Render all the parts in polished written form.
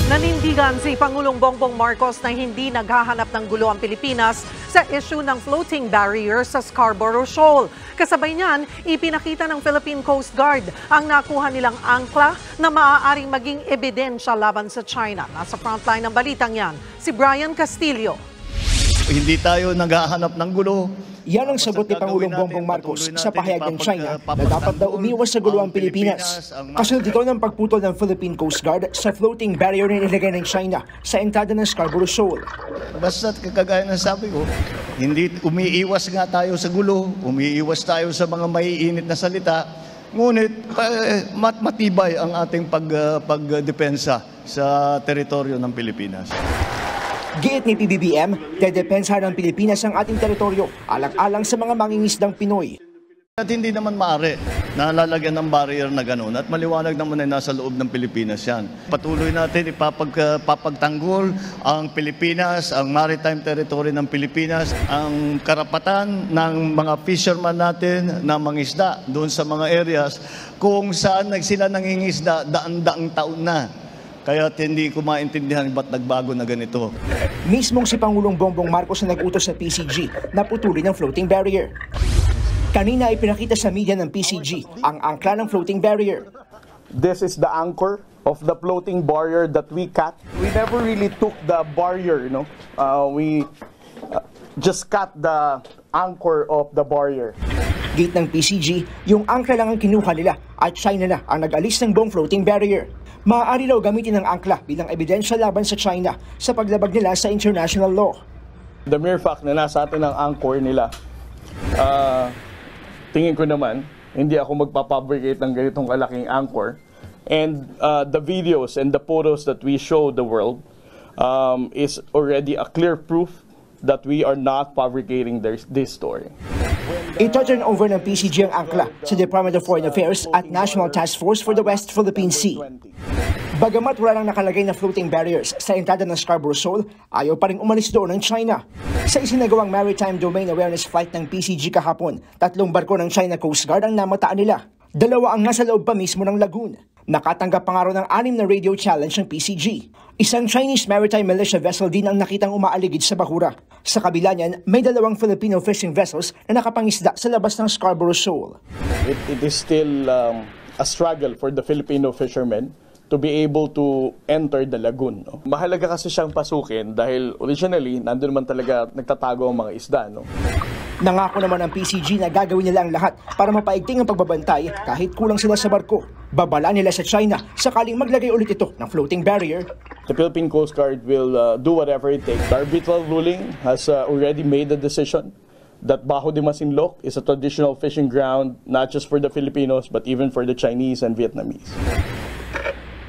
Nanindigan si Pangulong Bongbong Marcos na hindi naghahanap ng gulo ang Pilipinas sa issue ng floating barrier sa Scarborough Shoal. Kasabay niyan, ipinakita ng Philippine Coast Guard ang nakuha nilang angkla na maaaring maging ebidensya laban sa China. Nasa frontline ng balitang yan, si Brian Castillo. Hindi tayo naghahanap ng gulo. Yan ang sagot ni Pangulong Bongbong Marcos sa pahayag ng China na dapat daw umiwas sa gulo ang Pilipinas. Kasunod dito ng pagputol ng Philippine Coast Guard sa floating barrier na nilagay ng China sa entrada ng Scarborough Shoal. Basta't kagaya ng sabi ko, hindi umiiwas nga tayo sa gulo, umiiwas tayo sa mga maiinit na salita, ngunit matibay ang ating pagdepensa sa teritoryo ng Pilipinas. Giit ni PBBM, dedepensahan ng Pilipinas ang ating teritoryo alang-alang sa mga mangingisdang Pinoy. At hindi naman maaari na lalagyan ng barrier na gano'n at maliwanag naman ay nasa loob ng Pilipinas yan. Patuloy natin ipapagtanggol ang Pilipinas, ang maritime territory ng Pilipinas, ang karapatan ng mga fisherman natin na mangisda doon sa mga areas kung saan sila nangingisda daan-daang taon na. Kaya hindi ko maintindihan ba't nagbago na ganito. Mismong si Pangulong Bongbong Marcos na nag-utos sa PCG na putulin ang floating barrier. Kanina ay pinakita sa media ng PCG ang angkla ng floating barrier. This is the anchor of the floating barrier that we cut. We never really took the barrier, we just cut the anchor of the barrier. Gate ng PCG, yung angkla lang ang kinuha nila at China na ang nag-alis ng buong floating barrier. Maaari daw gamitin ang angkla bilang ebidensya laban sa China sa paglabag nila sa international law. The mere fact na nasa atin ang anchor nila, tingin ko naman, hindi ako magpapabricate ng ganitong kalaking anchor. And the videos and the photos that we show the world is already a clear proof that we are not fabricating this story. Ito-turn over ng PCG ang angkla sa Department of Foreign Affairs at National Task Force for the West Philippine Sea. Bagamat wala nang nakalagay na floating barriers sa entrada ng Scarborough Shoal, ayaw pa rin umalis doon ng China. Sa isinagawang Maritime Domain Awareness Flight ng PCG kahapon, 3 barko ng China Coast Guard ang namataan nila. 2 ang nasa loob pa mismo ng lagoon. Nakatanggap pa nga raw ng 6 na radio challenge ng PCG. Isang Chinese maritime militia vessel din ang nakitang umaaligid sa bahura. Sa kabila niyan, may 2 Filipino fishing vessels na nakapangisda sa labas ng Scarborough Shoal. It is still a struggle for the Filipino fishermen to be able to enter the lagoon. Mahalaga kasi siyang pasukin dahil originally, nandun naman talaga nagtatago ang mga isda. Nangako naman ang PCG na gagawin nila ang lahat para mapaigting ang pagbabantay kahit kulang sila sa barko. Babala nila sa China sakaling maglagay ulit ito ng floating barrier. The Philippine Coast Guard will do whatever it takes. The arbitral ruling has already made the decision that Bajo de Masinloc is a traditional fishing ground not just for the Filipinos but even for the Chinese and Vietnamese.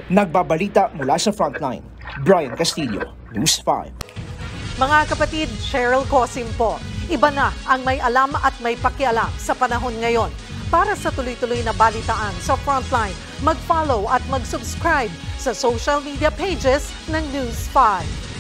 Nagbabalita mula sa frontline, Brian Castillo, News 5. Mga kapatid, Cheryl Cosim po. Iba na ang may alam at may pakialam sa panahon ngayon. Para sa tuloy-tuloy na balitaan sa Frontline, mag-follow at mag-subscribe sa social media pages ng News 5.